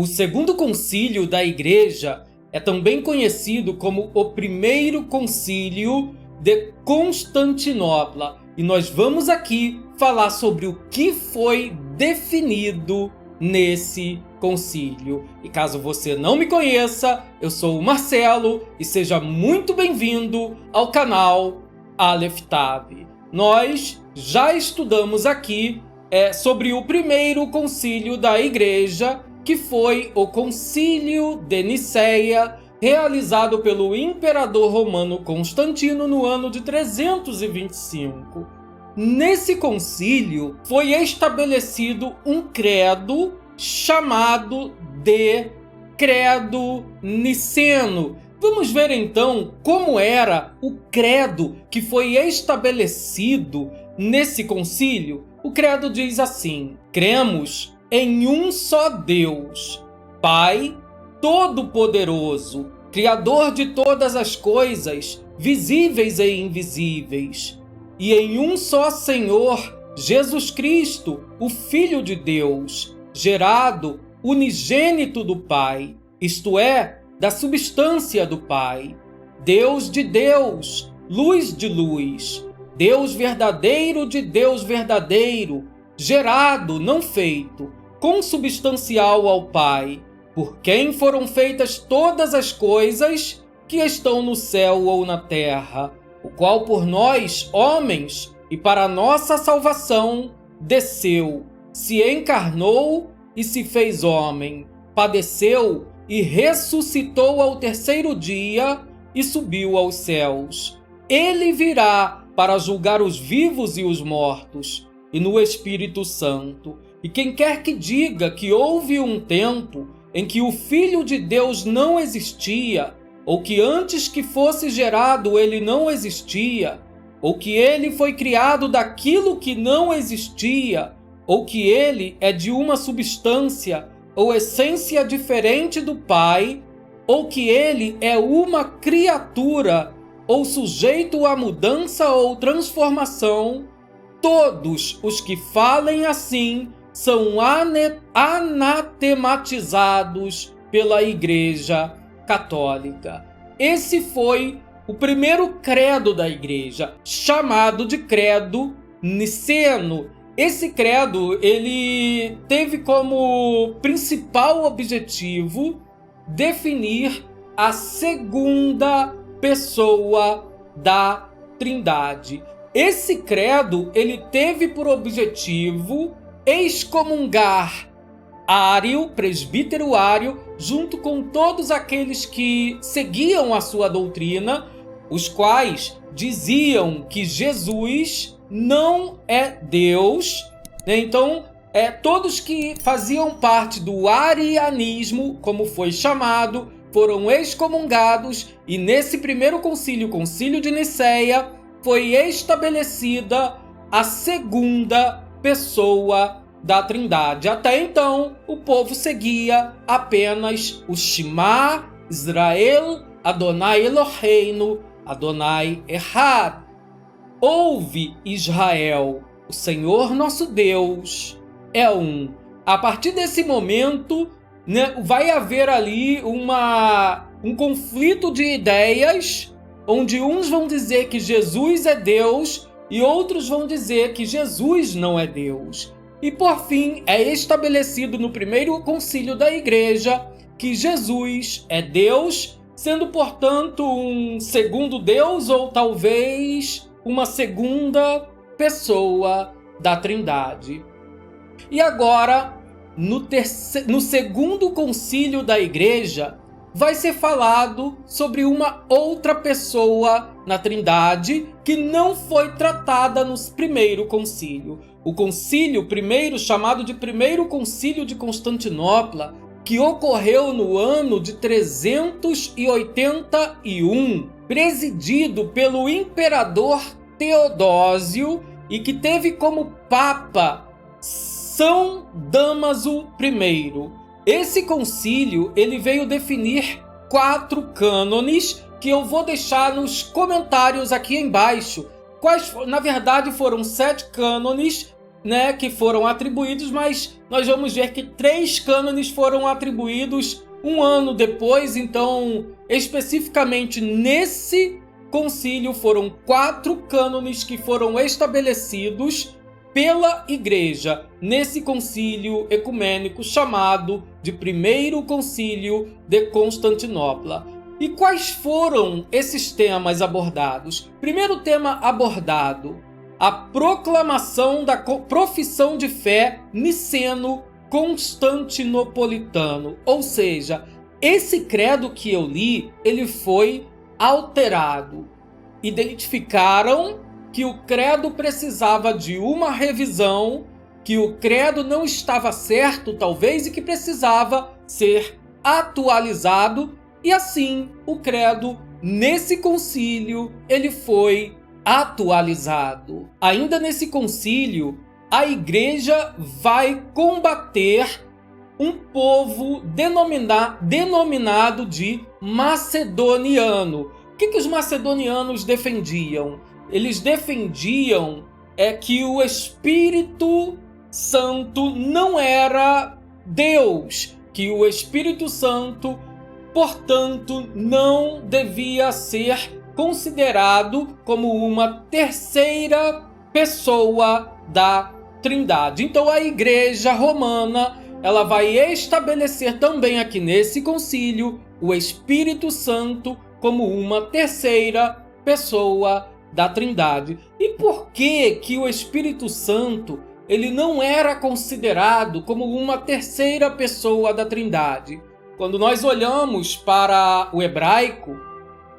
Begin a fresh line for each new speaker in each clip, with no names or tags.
O Segundo Concílio da Igreja é também conhecido como o Primeiro Concílio de Constantinopla, e nós vamos aqui falar sobre o que foi definido nesse concílio. E caso você não me conheça, eu sou o Marcelo e seja muito bem-vindo ao canal Aleph Tab. Nós já estudamos aqui sobre o primeiro concílio da Igreja, que foi o Concílio de Nicéia, realizado pelo imperador romano Constantino no ano de 325. Nesse concílio foi estabelecido um credo chamado de Credo Niceno. Vamos ver então como era o credo que foi estabelecido nesse concílio. O credo diz assim: cremos em um só Deus, Pai Todo-Poderoso, Criador de todas as coisas, visíveis e invisíveis, e em um só Senhor, Jesus Cristo, o Filho de Deus, gerado, unigênito do Pai, isto é, da substância do Pai, Deus de Deus, luz de luz, Deus verdadeiro de Deus verdadeiro, gerado, não feito, consubstancial ao Pai, por quem foram feitas todas as coisas que estão no céu ou na terra, o qual por nós, homens, e para nossa salvação, desceu, se encarnou e se fez homem, padeceu e ressuscitou ao terceiro dia e subiu aos céus. Ele virá para julgar os vivos e os mortos, e no Espírito Santo. E quem quer que diga que houve um tempo em que o Filho de Deus não existia, ou que antes que fosse gerado ele não existia, ou que ele foi criado daquilo que não existia, ou que ele é de uma substância ou essência diferente do Pai, ou que ele é uma criatura ou sujeito a mudança ou transformação, todos os que falem assim são anatematizados pela Igreja Católica. Esse foi o primeiro credo da Igreja, chamado de Credo Niceno. Esse credo ele teve como principal objetivo definir a segunda pessoa da Trindade. Esse credo ele teve por objetivo excomungar Ário, presbítero Ário, junto com todos aqueles que seguiam a sua doutrina, os quais diziam que Jesus não é Deus. Então, todos que faziam parte do arianismo, como foi chamado, foram excomungados, e nesse primeiro concílio, Concílio de Nicéia, foi estabelecida a segunda pessoa da Trindade. Até então, o povo seguia apenas o Shema Israel, Adonai Eloheinu, Adonai Echad. Ouve, Israel, o Senhor nosso Deus é um. A partir desse momento, vai haver ali um conflito de ideias, onde uns vão dizer que Jesus é Deus e outros vão dizer que Jesus não é Deus. E por fim, é estabelecido no primeiro concílio da Igreja que Jesus é Deus, sendo, portanto, um segundo Deus ou talvez uma segunda pessoa da Trindade. E agora, no segundo concílio da Igreja, vai ser falado sobre uma outra pessoa na Trindade que não foi tratada no primeiro concílio. O concílio primeiro, chamado de Primeiro Concílio de Constantinopla, que ocorreu no ano de 381, presidido pelo imperador Teodósio e que teve como papa São Damaso I. Esse concílio ele veio definir 4 cânones que eu vou deixar nos comentários aqui embaixo. Na verdade, foram 7 cânones né, que foram atribuídos, mas nós vamos ver que 3 cânones foram atribuídos um ano depois. Então, especificamente nesse concílio, foram 4 cânones que foram estabelecidos pela Igreja nesse concílio ecumênico chamado de Primeiro Concílio de Constantinopla. E quais foram esses temas abordados? Primeiro tema abordado: a proclamação da profissão de fé niceno-constantinopolitano. Ou seja, esse credo que eu li, ele foi alterado. Identificaram que o credo precisava de uma revisão, que o credo não estava certo, talvez, e que precisava ser atualizado. E assim, o credo, nesse concílio, ele foi atualizado. Ainda nesse concílio, a Igreja vai combater um povo denominado de macedoniano. O que os macedonianos defendiam? Eles defendiam que o Espírito Santo não era Deus, que o Espírito Santo, portanto, não devia ser considerado como uma terceira pessoa da Trindade. Então a Igreja Romana, ela vai estabelecer também aqui nesse concílio o Espírito Santo como uma terceira pessoa da Trindade. E por que o Espírito Santo ele não era considerado como uma terceira pessoa da Trindade? Quando nós olhamos para o hebraico,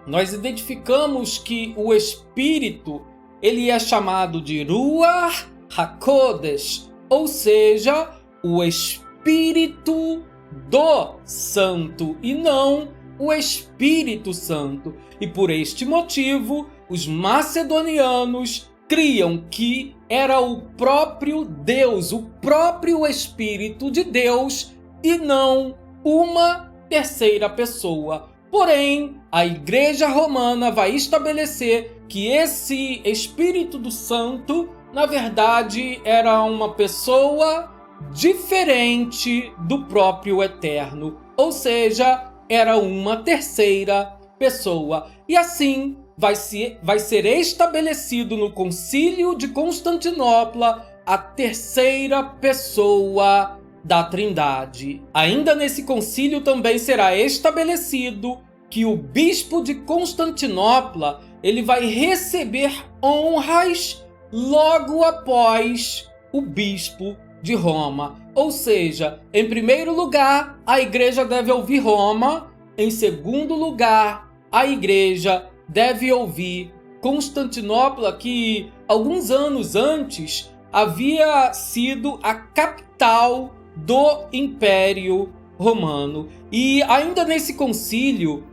nós identificamos que o Espírito ele é chamado de Ruach HaKodesh, ou seja, o Espírito do Santo, e não o Espírito Santo. E por este motivo, os macedonianos criam que era o próprio Deus, o próprio Espírito de Deus, e não uma terceira pessoa. Porém, a Igreja Romana vai estabelecer que esse Espírito do Santo, na verdade, era uma pessoa diferente do próprio Eterno, ou seja, era uma terceira pessoa. E assim vai ser estabelecido no Concílio de Constantinopla a terceira pessoa da Trindade. Ainda nesse concílio também será estabelecido que o bispo de Constantinopla ele vai receber honras logo após o bispo de Roma. Ou seja, em primeiro lugar, a Igreja deve ouvir Roma. Em segundo lugar, a Igreja deve ouvir Constantinopla, que alguns anos antes havia sido a capital do Império Romano. E ainda nesse concílio,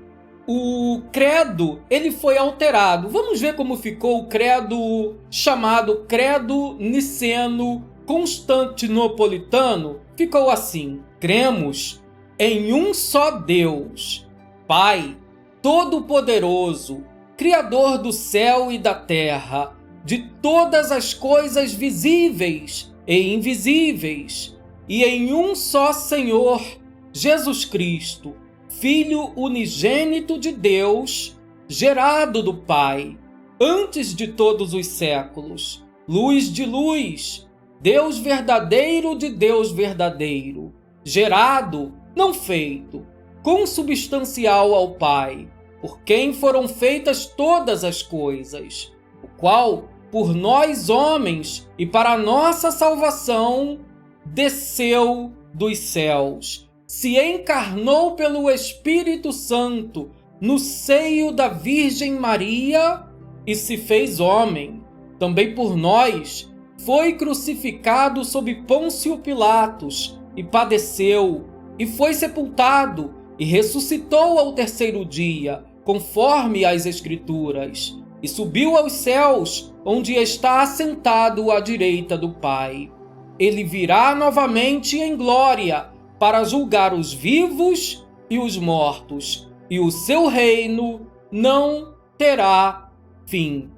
o credo ele foi alterado. Vamos ver como ficou o credo chamado Credo Niceno-Constantinopolitano. Ficou assim: cremos em um só Deus, Pai Todo-Poderoso, Criador do céu e da terra, de todas as coisas visíveis e invisíveis, e em um só Senhor, Jesus Cristo, Filho unigênito de Deus, gerado do Pai, antes de todos os séculos, luz de luz, Deus verdadeiro de Deus verdadeiro, gerado, não feito, consubstancial ao Pai, por quem foram feitas todas as coisas, o qual, por nós homens e para a nossa salvação, desceu dos céus, se encarnou pelo Espírito Santo no seio da Virgem Maria e se fez homem. Também por nós foi crucificado sob Pôncio Pilatos e padeceu, e foi sepultado e ressuscitou ao terceiro dia, conforme as Escrituras, e subiu aos céus, onde está assentado à direita do Pai. Ele virá novamente em glória para julgar os vivos e os mortos, e o seu reino não terá fim.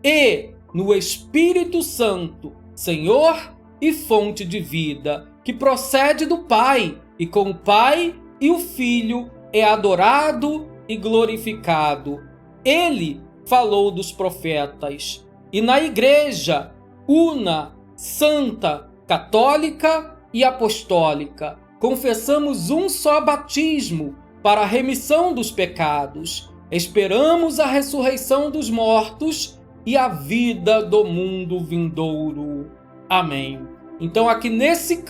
E no Espírito Santo, Senhor e fonte de vida, que procede do Pai, e com o Pai e o Filho é adorado e glorificado. Ele falou dos profetas. E na Igreja una, santa, católica e apostólica, confessamos um só batismo para a remissão dos pecados. Esperamos a ressurreição dos mortos e a vida do mundo vindouro. Amém. Então aqui nesse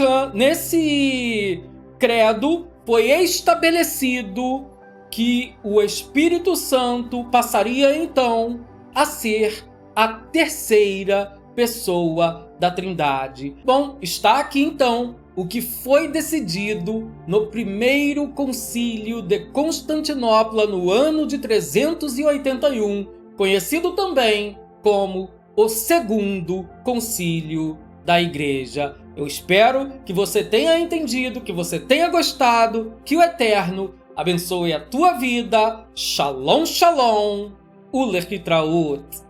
credo foi estabelecido que o Espírito Santo passaria então a ser a terceira pessoa da Trindade. Bom, está aqui então o que foi decidido no primeiro concílio de Constantinopla no ano de 381, conhecido também como o segundo concílio da Igreja. Eu espero que você tenha entendido, que você tenha gostado, que o Eterno abençoe a tua vida. Shalom, shalom. Ulerkitraut.